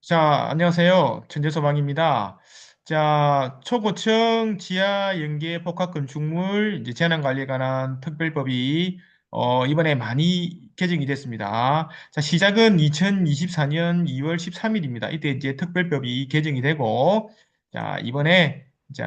자, 안녕하세요. 천재소방입니다. 자, 초고층 지하 연계 복합 건축물 이제 재난 관리에 관한 특별법이 이번에 많이 개정이 됐습니다. 자, 시작은 2024년 2월 13일입니다. 이때 이제 특별법이 개정이 되고, 자, 이번에 이제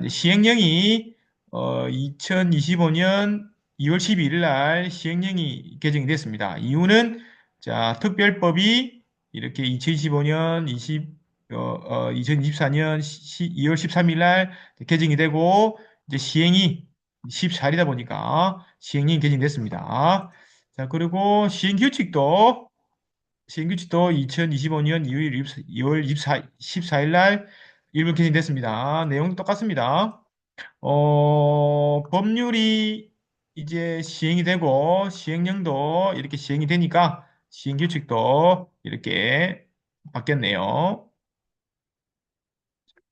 시행령이 2025년 2월 12일 날 시행령이 개정이 됐습니다. 이유는 자, 특별법이 이렇게 2025년 2024년 2월 13일 날 개정이 되고 이제 시행이 14일이다 보니까 시행령이 개정됐습니다. 자, 그리고 시행규칙도 2025년 2월 14일 날 일부 개정됐습니다. 내용은 똑같습니다. 법률이 이제 시행이 되고 시행령도 이렇게 시행이 되니까 시행규칙도 이렇게 바뀌었네요.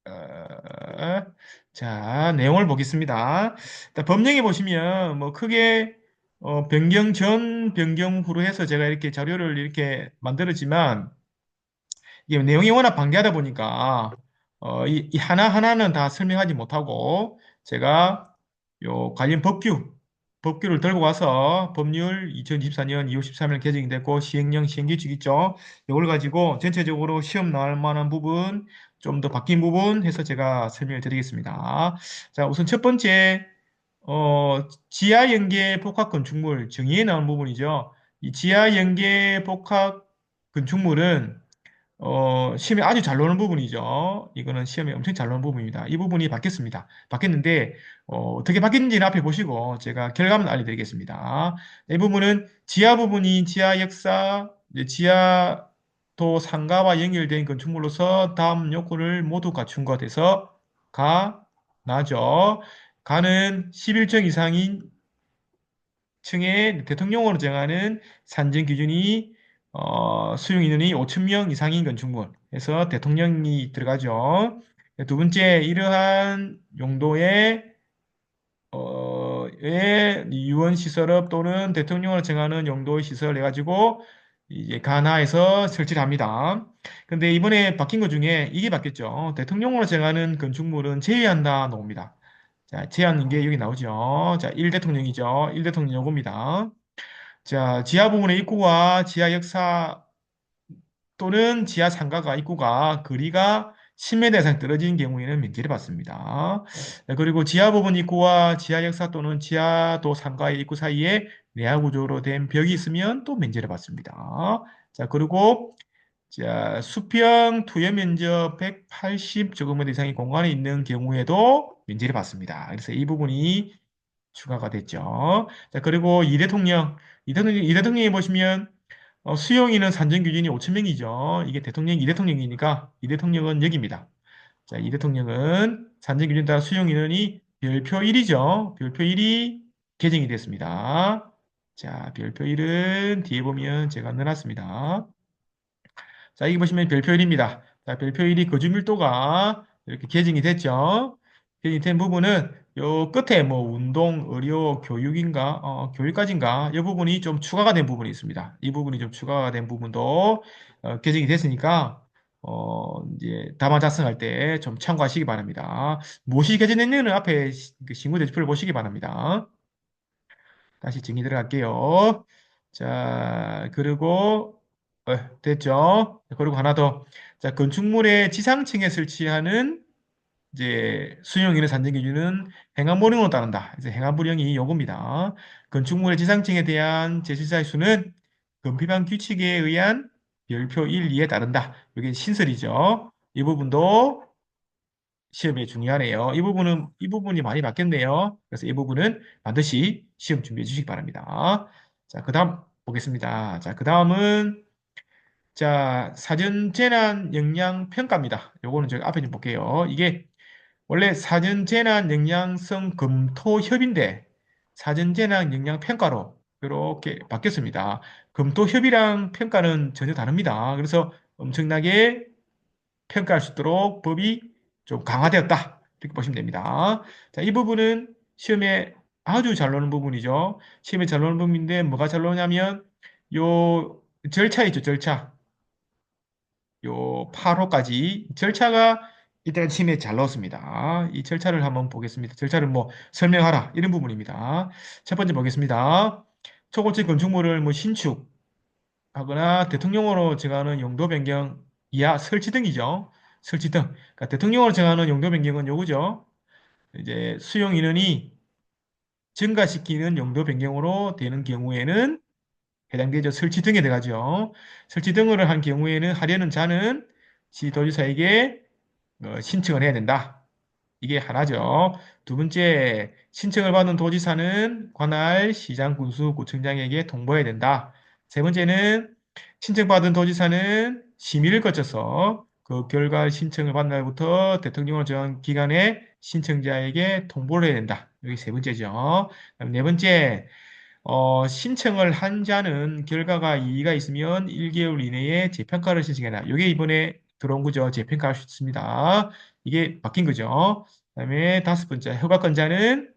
어, 자, 내용을 보겠습니다. 일단 법령에 보시면 뭐 크게 변경 전, 변경 후로 해서 제가 이렇게 자료를 이렇게 만들었지만 이게 내용이 워낙 방대하다 보니까 이 하나하나는 다 설명하지 못하고 제가 요 관련 법규를 들고 와서 법률 2024년 2월 13일 개정이 됐고 시행령 시행규칙 있죠. 이걸 가지고 전체적으로 시험 나올 만한 부분 좀 더 바뀐 부분 해서 제가 설명을 드리겠습니다. 자, 우선 첫 번째 지하 연계 복합 건축물 정의에 나온 부분이죠. 이 지하 연계 복합 건축물은 시험에 아주 잘 나오는 부분이죠. 이거는 시험에 엄청 잘 나오는 부분입니다. 이 부분이 바뀌었습니다. 바뀌었는데, 어떻게 바뀌었는지는 앞에 보시고 제가 결과만 알려드리겠습니다. 이 부분은 지하 부분이 지하 역사, 이제 지하도 상가와 연결된 건축물로서 다음 요건을 모두 갖춘 것에서 나죠. 가는 11층 이상인 층의 대통령으로 정하는 산정 기준이 수용 인원이 5천 명 이상인 건축물 해서 대통령이 들어가죠. 두 번째, 이러한 용도의 유원 시설업 또는 대통령을 정하는 용도의 시설 해가지고 이제 간하에서 설치를 합니다. 근데 이번에 바뀐 것 중에 이게 바뀌었죠. 대통령으로 정하는 건축물은 제외한다 나옵니다. 자, 제외하는 게 여기 나오죠. 자, 1대통령이죠. 1대통령 요겁니다. 자, 지하 부분의 입구와 지하 역사 또는 지하 상가가 입구가 거리가 10m 이상 떨어진 경우에는 면제를 받습니다. 네, 그리고 지하 부분 입구와 지하 역사 또는 지하도 상가의 입구 사이에 내야 구조로 된 벽이 있으면 또 면제를 받습니다. 자, 그리고 자, 수평 투여 면적 180제곱미터 이상의 공간이 있는 경우에도 면제를 받습니다. 그래서 이 부분이 추가가 됐죠. 자, 그리고 이 대통령이 보시면 수용인은 산정 기준이 5천 명이죠. 이게 대통령, 이 대통령이니까 이 대통령은 여기입니다. 자, 이 대통령은 산정 기준에 따라 수용 인원이 별표 1이죠. 별표 1이 개정이 됐습니다. 자, 별표 1은 뒤에 보면 제가 넣어놨습니다. 자, 여기 보시면 별표 1입니다. 자, 별표 1이 거주 밀도가 이렇게 개정이 됐죠. 개정이 된 부분은 요 끝에 뭐 운동, 의료, 교육인가, 교육까지인가, 이 부분이 좀 추가가 된 부분이 있습니다. 이 부분이 좀 추가가 된 부분도 개정이 됐으니까 이제 답안 작성할 때 좀 참고하시기 바랍니다. 무엇이 개정됐냐는 앞에 그 신고 대표를 보시기 바랍니다. 다시 정리 들어갈게요. 자, 그리고 됐죠? 그리고 하나 더. 자, 건축물의 지상층에 설치하는 이제 수용인의 산정 기준은 행안부령으로 따른다. 그래서 행안부령이 요겁니다. 건축물의 지상층에 대한 제시사의 수는 건피방 규칙에 의한 별표 1, 2에 따른다. 이게 신설이죠. 이 부분도 시험에 중요하네요. 이 부분이 많이 바뀌었네요. 그래서 이 부분은 반드시 시험 준비해 주시기 바랍니다. 자, 그 다음 보겠습니다. 자, 그 다음은 자, 사전 재난 영향 평가입니다. 요거는 제가 앞에 좀 볼게요. 이게 원래 사전 재난 영향성 검토 협의인데 사전 재난 영향 평가로 이렇게 바뀌었습니다. 검토 협의랑 평가는 전혀 다릅니다. 그래서 엄청나게 평가할 수 있도록 법이 좀 강화되었다. 이렇게 보시면 됩니다. 자, 이 부분은 시험에 아주 잘 나오는 부분이죠. 시험에 잘 나오는 부분인데 뭐가 잘 나오냐면 요 절차 있죠, 절차. 요 8호까지 절차가 일단 침에 잘 넣었습니다. 이 절차를 한번 보겠습니다. 절차를 뭐 설명하라 이런 부분입니다. 첫 번째 보겠습니다. 초고치 건축물을 뭐 신축하거나 대통령으로 정하는 용도 변경 이하 설치 등이죠. 설치 등. 그러니까 대통령으로 정하는 용도 변경은 요거죠. 이제 수용 인원이 증가시키는 용도 변경으로 되는 경우에는 해당되죠. 설치 등에 들어가죠. 설치 등을 한 경우에는 하려는 자는 시도지사에게 신청을 해야 된다. 이게 하나죠. 두 번째, 신청을 받은 도지사는 관할 시장 군수 구청장에게 통보해야 된다. 세 번째는 신청받은 도지사는 심의를 거쳐서 그 결과 신청을 받은 날부터 대통령을 정한 기간에 신청자에게 통보를 해야 된다. 여기 세 번째죠. 그다음 네 번째, 신청을 한 자는 결과가 이의가 있으면 1개월 이내에 재평가를 신청해라. 이게 이번에 들어온 거죠. 재평가할 수 있습니다. 이게 바뀐 거죠. 그다음에 다섯 번째, 허가권자는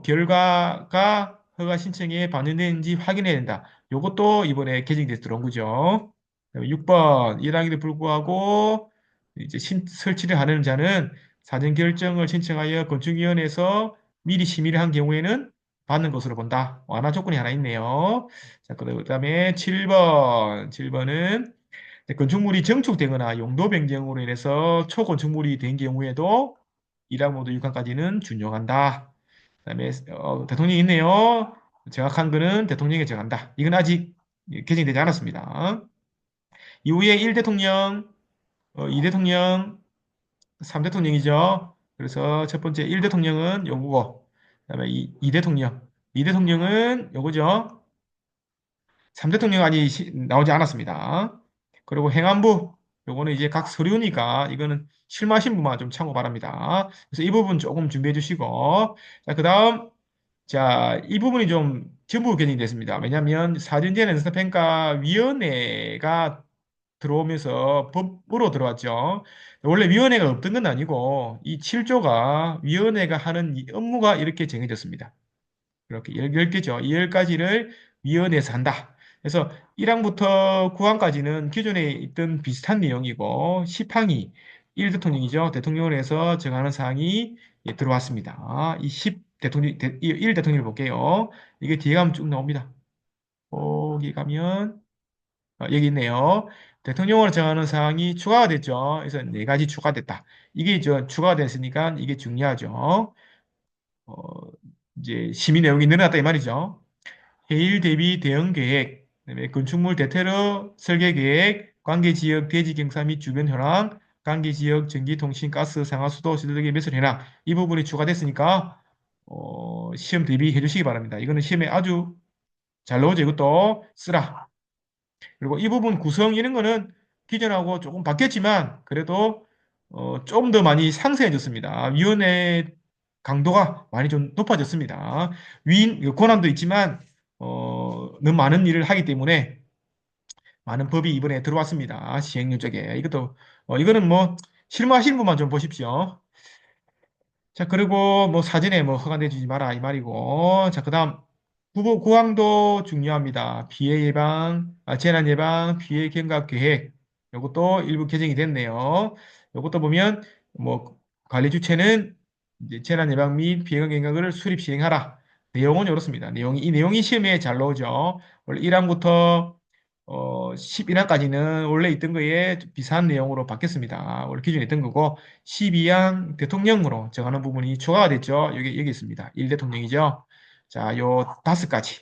결과가 허가 신청에 반영되는지 확인해야 된다. 이것도 이번에 개정돼서 들어온 거죠. 그다음에 6번, 1학기에도 불구하고 이제 설치를 하는 자는 사전 결정을 신청하여 건축위원회에서 미리 심의를 한 경우에는 받는 것으로 본다. 완화 조건이 하나 있네요. 자, 그다음에 7번. 7번은 건축물이 증축되거나 용도 변경으로 인해서 초건축물이 된 경우에도 1학모도 6학까지는 준용한다. 그다음에 대통령이 있네요. 정확한 거는 대통령이 정한다. 이건 아직 개정되지 않았습니다. 이후에 1대통령, 2대통령, 3대통령이죠. 그래서 첫 번째 1대통령은 요거고, 그다음에 2대통령, 2대통령은 요거죠. 3대통령 아직 나오지 않았습니다. 그리고 행안부, 요거는 이제 각 서류니까 이거는 실무하신 분만 좀 참고 바랍니다. 그래서 이 부분 조금 준비해 주시고, 자, 그 다음, 자, 이 부분이 좀 전부 개정이 됐습니다. 왜냐하면 사전제한 연습평가위원회가 들어오면서 법으로 들어왔죠. 원래 위원회가 없던 건 아니고 이 7조가 위원회가 하는 이 업무가 이렇게 정해졌습니다. 이렇게 10개죠. 이 10가지를 위원회에서 한다. 그래서 1항부터 9항까지는 기존에 있던 비슷한 내용이고 10항이 1대통령이죠. 대통령을 해서 정하는 사항이 들어왔습니다. 이 10 대통령, 1 대통령을 볼게요. 이게 뒤에 가면 쭉 나옵니다. 거기 가면 여기 있네요. 대통령으로 정하는 사항이 추가가 됐죠. 그래서 네 가지 추가됐다. 이게 추가가 됐으니까 이게 중요하죠. 어, 이제 심의 내용이 늘어났다 이 말이죠. 해일 대비 대응 계획, 그다음에 건축물 대테러 설계 계획, 관계 지역 대지 경사 및 주변 현황, 관계 지역 전기, 통신, 가스, 상하, 수도, 시설의 매설 현황 이 부분이 추가됐으니까 시험 대비해 주시기 바랍니다. 이거는 시험에 아주 잘 나오죠. 이것도 쓰라. 그리고 이 부분 구성 이런 거는 기존하고 조금 바뀌었지만 그래도 좀 더 많이 상세해졌습니다. 위원회 강도가 많이 좀 높아졌습니다. 위인 권한도 있지만 너무 많은 일을 하기 때문에 많은 법이 이번에 들어왔습니다. 시행령 쪽에 이것도 이거는 뭐 실무하시는 분만 좀 보십시오. 자, 그리고 뭐 사전에 뭐 허가 내주지 마라 이 말이고. 자, 그다음 후보 구항도 중요합니다. 피해 예방, 재난 예방, 피해 경각 계획. 이것도 일부 개정이 됐네요. 이것도 보면 뭐 관리 주체는 이제 재난 예방 및 피해 경각을 수립 시행하라. 내용은 이렇습니다. 이 내용이 시험에 잘 나오죠. 원래 1항부터 11항까지는 원래 있던 거에 비슷한 내용으로 바뀌었습니다. 원래 기존에 있던 거고 12항 대통령으로 정하는 부분이 추가가 됐죠. 여기 있습니다. 1대통령이죠. 자, 요 다섯 가지.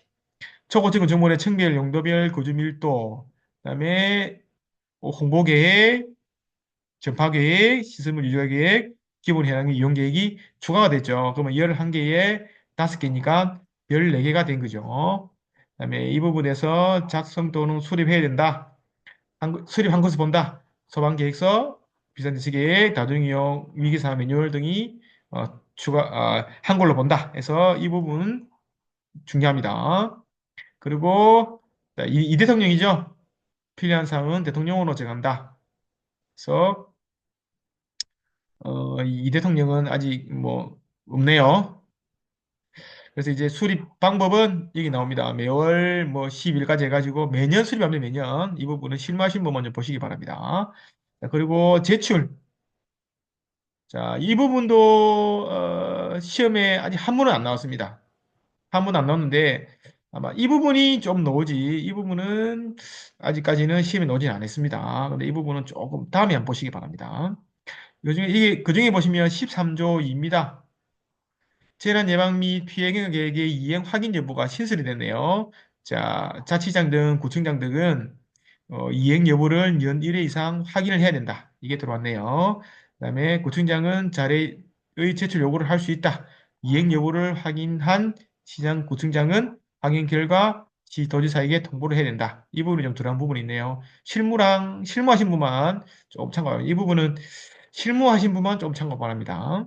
초고층 건축물의 층별, 용도별, 거주 밀도, 그다음에 홍보 계획, 전파 계획, 시설물 유지 계획, 기본 해당 이용 계획이 추가가 됐죠. 그러면 11개에 5개니까 14개가 된 거죠. 그다음에 이 부분에서 작성 또는 수립해야 된다. 수립한 것을 본다. 소방계획서, 비상대책계획, 다중이용 위기상황 매뉴얼 등이 한 걸로 본다. 해서 이 부분 중요합니다. 그리고 이 대통령이죠. 필요한 사항은 대통령으로 정한다. 그래서 이 대통령은 아직 뭐 없네요. 그래서 이제 수립 방법은 여기 나옵니다. 매월 뭐 10일까지 해가지고 매년 수립합니다. 매년. 이 부분은 실무하신 분 먼저 보시기 바랍니다. 자, 그리고 제출. 자, 이 부분도 시험에 아직 한문은 안 나왔습니다. 한문 안 나왔는데 아마 이 부분이 좀 나오지. 이 부분은 아직까지는 시험에 나오진 않았습니다. 근데 이 부분은 조금 다음에 한번 보시기 바랍니다. 그중에 보시면 13조 2입니다. 재난 예방 및 피해 계획의 이행 확인 여부가 신설이 됐네요. 자, 자치장 등 구청장 등은 이행 여부를 연 1회 이상 확인을 해야 된다. 이게 들어왔네요. 그다음에 구청장은 자료의 제출 요구를 할 수 있다. 이행 여부를 확인한 시장 구청장은 확인 결과 시도지사에게 통보를 해야 된다. 이 부분이 좀 들어간 부분이 있네요. 실무하신 분만 좀 참고 바랍니다. 이 부분은 실무하신 분만 좀 참고 바랍니다.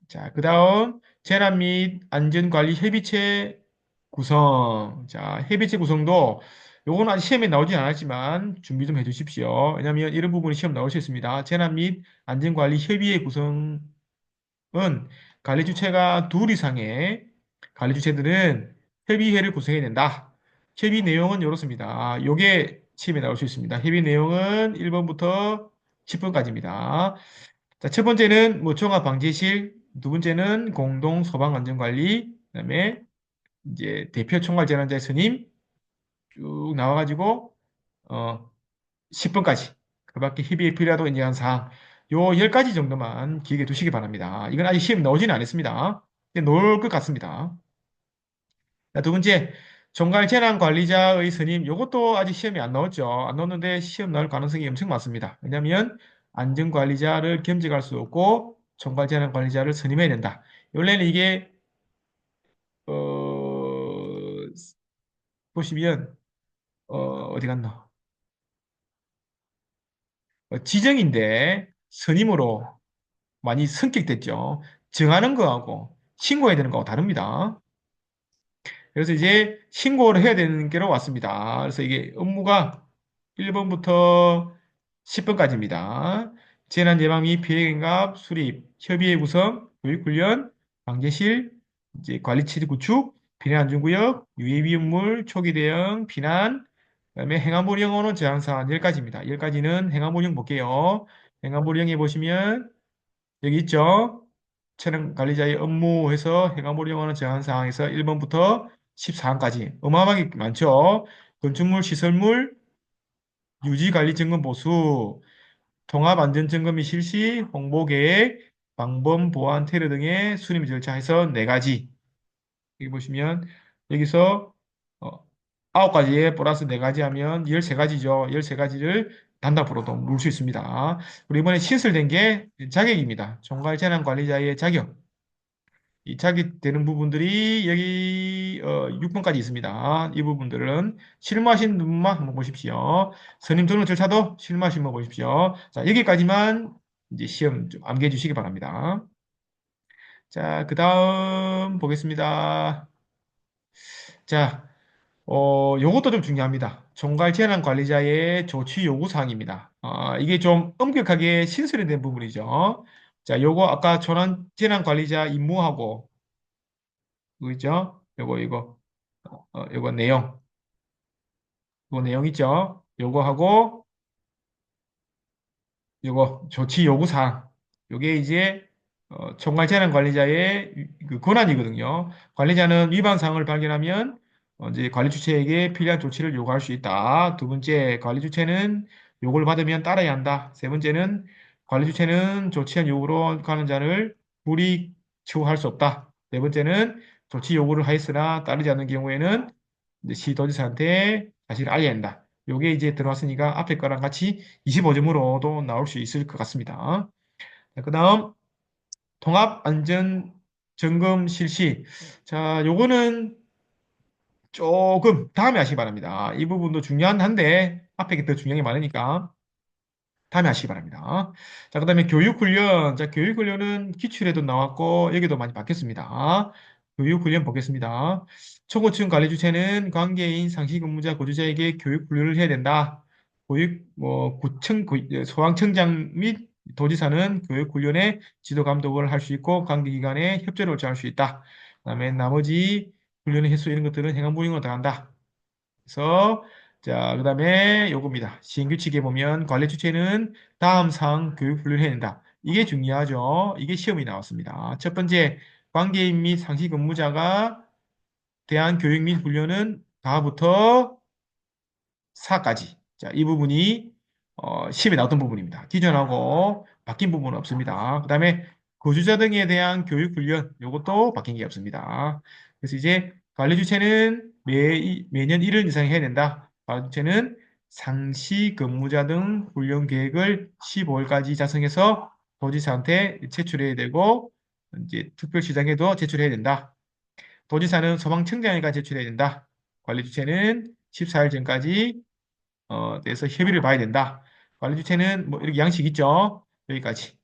자, 그 다음, 재난 및 안전관리 협의체 구성. 자, 협의체 구성도 요거는 아직 시험에 나오진 않았지만 준비 좀 해주십시오. 왜냐하면 이런 부분이 시험 나올 수 있습니다. 재난 및 안전관리 협의회 구성은 관리 주체가 둘 이상의 관리 주체들은 협의회를 구성해야 된다. 협의 내용은 이렇습니다. 요게 시험에 나올 수 있습니다. 협의 내용은 1번부터 10번까지입니다. 자, 첫 번째는 뭐 종합방제실, 두 번째는 공동 소방안전관리, 그다음에 이제 대표 총괄 재난자의 선임 쭉 나와가지고 어 10번까지 그밖에 협의에 필요하다고 인정한 사항 요 10가지 정도만 기억해 두시기 바랍니다. 이건 아직 시험 나오지는 않았습니다. 이제 나올 것 같습니다. 자, 두 번째 총괄 재난관리자의 선임 요것도 아직 시험이 안 나왔죠. 안 나왔는데 시험 나올 가능성이 엄청 많습니다. 왜냐하면 안전관리자를 겸직할 수 없고 총괄 재난관리자를 선임해야 된다. 원래는 이게 어, 보시면 어디 갔나? 지정인데 선임으로 많이 성격됐죠. 정하는 거하고 신고해야 되는 거하고 다릅니다. 그래서 이제 신고를 해야 되는 게로 왔습니다. 그래서 이게 업무가 1번부터 10번까지입니다. 재난예방 및 피해경감 수립, 협의회 구성, 교육훈련, 방제실, 이제 관리체제 구축, 비난안전구역, 유해위험물, 초기 대응, 비난, 그다음에 행안부령어는 제한사항 10가지입니다. 10가지는 행안부령 볼게요. 행안부령에 보시면 여기 있죠. 차량 관리자의 업무에서 행안부를 영하는 제한사항에서 1번부터 14항까지 어마어마하게 많죠. 건축물, 시설물, 유지관리 점검 보수, 통합안전점검 및 실시, 홍보계획, 방범, 보안, 테러 등의 수립 절차에서 4가지. 여기 보시면 여기서 어, 9가지에 플러스 4가지 하면 13가지죠. 13가지를 단답으로도 물 수 있습니다. 그리고 이번에 신설된 게 자격입니다. 총괄재난관리자의 자격. 이 자격되는 부분들이 여기 6번까지 있습니다. 이 부분들은 실무하신 분만 한번 보십시오. 선임 등록 절차도 실무하신 분 보십시오. 자, 여기까지만 이제 시험 좀 암기해 주시기 바랍니다. 자, 그 다음 보겠습니다. 자, 요것도 좀 중요합니다. 총괄 재난 관리자의 조치 요구 사항입니다. 이게 좀 엄격하게 신설이 된 부분이죠. 자, 요거 아까 재난 관리자 임무하고 그죠? 요거 내용, 요거 내용 있죠? 요거 하고 요거 조치 요구 사항. 요게 이제 총괄 재난 관리자의 그 권한이거든요. 관리자는 위반 사항을 발견하면 이제 관리 주체에게 필요한 조치를 요구할 수 있다. 두 번째, 관리 주체는 요구를 받으면 따라야 한다. 세 번째는 관리 주체는 조치한 요구로 가는 자를 불이익 처우할 수 없다. 네 번째는 조치 요구를 하였으나 따르지 않는 경우에는 이제 시도지사한테 사실을 알려야 한다. 요게 이제 들어왔으니까 앞에 거랑 같이 25점으로도 나올 수 있을 것 같습니다. 그 다음, 통합안전점검 실시. 자, 요거는 조금 다음에 하시기 바랍니다. 이 부분도 중요한 한데, 앞에 게 더 중요한 게 많으니까. 다음에 하시기 바랍니다. 자, 그 다음에 교육훈련. 자, 교육훈련은 기출에도 나왔고, 여기도 많이 바뀌었습니다. 교육훈련 보겠습니다. 초고층 관리 주체는 관계인 상시 근무자 거주자에게 교육훈련을 해야 된다. 소방청장 및 도지사는 교육훈련에 지도 감독을 할 수 있고, 관계기관에 협조를 요청할 수 있다. 그다음에 나머지 훈련의 횟수 이런 것들은 행안부용으로 들어간다. 그래서 자, 그다음에 요겁니다. 시행규칙에 보면 관리 주체는 다음 사항 교육 훈련해야 된다. 이게 중요하죠. 이게 시험이 나왔습니다. 첫 번째, 관계인 및 상시 근무자가 대한 교육 및 훈련은 다부터 4까지. 자, 이 부분이 시험에 나왔던 부분입니다. 기존하고 바뀐 부분은 없습니다. 그다음에 거주자 등에 대한 교육 훈련 이것도 바뀐 게 없습니다. 그래서 이제 관리 주체는 매년 1월 이상 해야 된다. 관리 주체는 상시 근무자 등 훈련 계획을 15월까지 작성해서 도지사한테 제출해야 되고 이제 특별시장에도 제출해야 된다. 도지사는 소방청장에게 제출해야 된다. 관리 주체는 14일 전까지 내서 협의를 봐야 된다. 관리 주체는 뭐 이렇게 양식 있죠. 여기까지.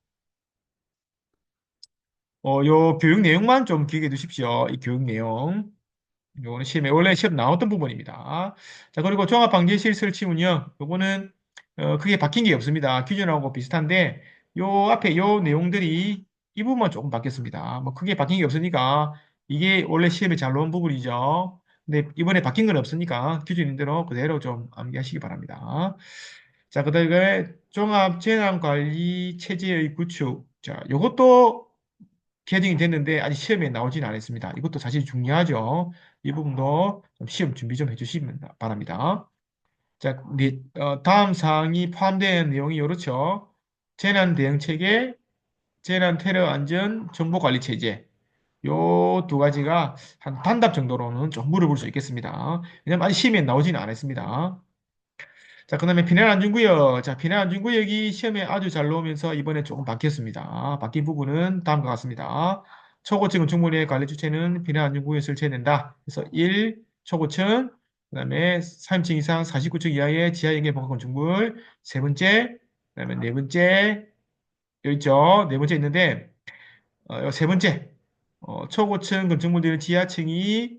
요 교육 내용만 좀 기억해 두십시오. 이 교육 내용. 요거는 시험에 원래 시험 나왔던 부분입니다. 자, 그리고 종합방제실 설치 운영. 요거는 크게 바뀐 게 없습니다. 기존하고 비슷한데 요 앞에 요 내용들이 이 부분만 조금 바뀌었습니다. 뭐 크게 바뀐 게 없으니까 이게 원래 시험에 잘 나온 부분이죠. 근데 이번에 바뀐 건 없으니까 기존인 대로 그대로 좀 암기하시기 바랍니다. 자, 그다음에 종합재난관리 체제의 구축. 자, 요것도 개정이 됐는데 아직 시험에 나오지는 않았습니다. 이것도 사실 중요하죠. 이 부분도 좀 시험 준비 좀 해주시면 바랍니다. 자, 다음 사항이 포함된 내용이 이렇죠. 재난 대응 체계, 재난 테러 안전 정보 관리 체제. 요 두 가지가 한 단답 정도로는 좀 물어볼 수 있겠습니다. 왜냐면 아직 시험에 나오지는 않았습니다. 자, 그다음에 비난안전구역. 자, 비난안전구역이 시험에 아주 잘 나오면서 이번에 조금 바뀌었습니다. 바뀐 부분은 다음과 같습니다. 초고층 건축물의 관리 주체는 비난안전구역에 설치해야 된다. 그래서 1. 초고층, 그다음에 3층 이상 49층 이하의 지하연계 복합 건축물. 세 번째, 그다음에 네 번째, 여기 있죠. 네 번째 있는데, 세 번째, 초고층 건축물들의 지하층이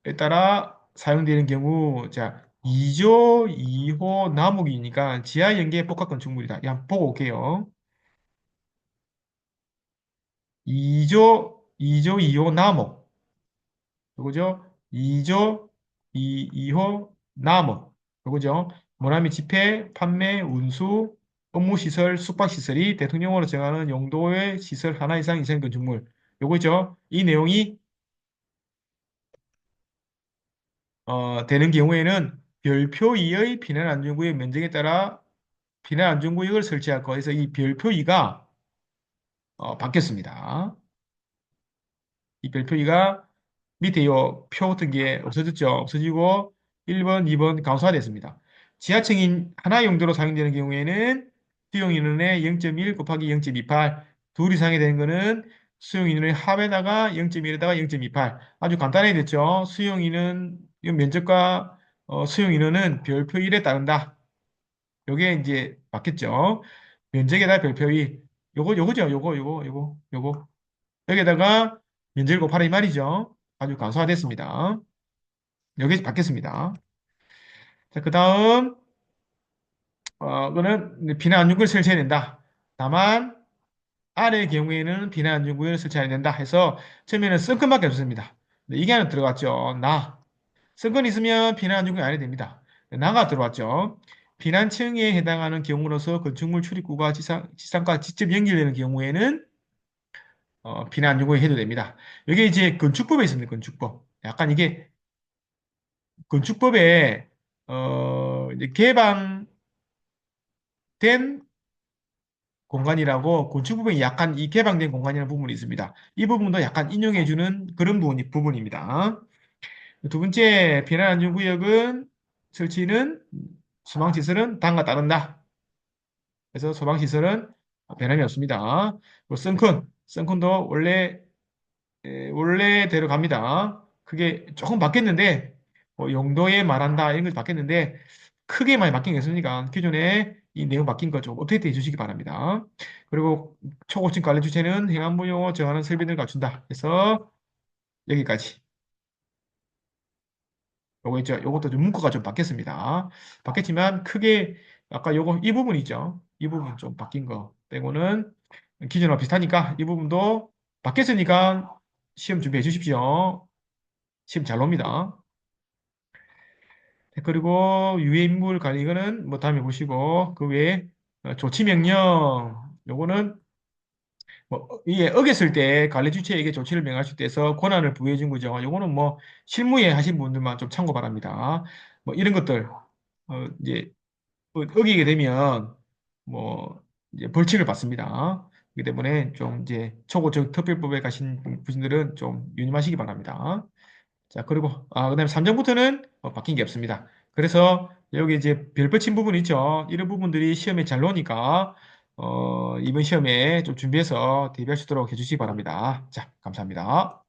에 따라 사용되는 경우 자 2조 2호 남목이니까 지하 연계 복합 건축물이다. 한번 보고 올게요. 2조 2호 남목. 그거죠? 2조 2호 남목. 그거죠? 모나미 집회, 판매, 운수, 업무시설, 숙박시설이 대통령으로 정하는 용도의 시설 하나 이상 이상 건축물. 요거죠? 이 내용이 되는 경우에는 별표 2의 피난안전구역 면적에 따라 비난안전구역을 설치할 거에서 이 별표 2가 바뀌었습니다. 이 별표 2가 밑에 요 표 같은 게 없어졌죠. 없어지고 1번, 2번 감소화됐습니다. 지하층인 하나 용도로 사용되는 경우에는 수용 인원의 0.1 곱하기 0.28, 둘 이상이 되는 거는 수용 인원의 합에다가 0.1에다가 0.28. 아주 간단하게 됐죠. 수용 인원, 이 면적과 수용 인원은 별표 1에 따른다. 요게 이제 바뀌었죠. 면적에다 별표 2. 요거죠. 요거. 여기다가 면적을 곱하라 이 말이죠. 아주 간소화됐습니다. 여기 바뀌었습니다. 자, 그 다음, 그거는 비난안전구역을 설치해야 된다. 다만, 아래의 경우에는 비난안전구역을 설치해야 된다 해서 처음에는 성건밖에 없습니다. 이게 하나 들어갔죠. 성건이 있으면 비난안전구역 안 해도 됩니다. 나가 들어왔죠. 비난층에 해당하는 경우로서 건축물 출입구가 지상과 직접 연결되는 경우에는 비난안전구역 해도 됩니다. 여기 이제 건축법에 있습니다. 건축법. 약간 이게 건축법에 이제 개방된 공간이라고 건축부분이 약간 이 개방된 공간이라는 부분이 있습니다. 이 부분도 약간 인용해주는 그런 부분입니다. 두 번째, 비난안전구역은 설치는 소방시설은 다음과 따른다. 그래서 소방시설은 변함이 없습니다. 그리고 선큰도 원래대로 갑니다. 그게 조금 바뀌었는데, 뭐 용도에 말한다, 이런 걸 바뀌었는데, 크게 많이 바뀐 게 있으니까, 기존에 이 내용 바뀐 거 좀 업데이트 해주시기 바랍니다. 그리고 초고층 관리 주체는 행안부용어 정하는 설비를 갖춘다. 그래서 여기까지. 요거 있죠. 요것도 좀 문구가 좀 바뀌었습니다. 바뀌었지만, 크게, 아까 이 부분 있죠. 이 부분 좀 바뀐 거 빼고는 기존과 비슷하니까, 이 부분도 바뀌었으니까 시험 준비해 주십시오. 시험 잘 옵니다. 네, 그리고 유해인물 관리 이거는 뭐 다음에 보시고 그 외에 조치명령 요거는 뭐 이게 어겼을 때 관리 주체에게 조치를 명할 수 있대서 권한을 부여해 준 거죠. 요거는 뭐 실무에 하신 분들만 좀 참고 바랍니다. 뭐 이런 것들 이제 어기게 되면 뭐 이제 벌칙을 받습니다. 그렇기 때문에 좀 이제 초고적 특별법에 가신 분들은 좀 유념하시기 바랍니다. 자, 그리고, 그다음에 3점부터는 바뀐 게 없습니다. 그래서 여기 이제 별 붙인 부분 있죠. 이런 부분들이 시험에 잘 나오니까, 이번 시험에 좀 준비해서 대비할 수 있도록 해주시기 바랍니다. 자, 감사합니다.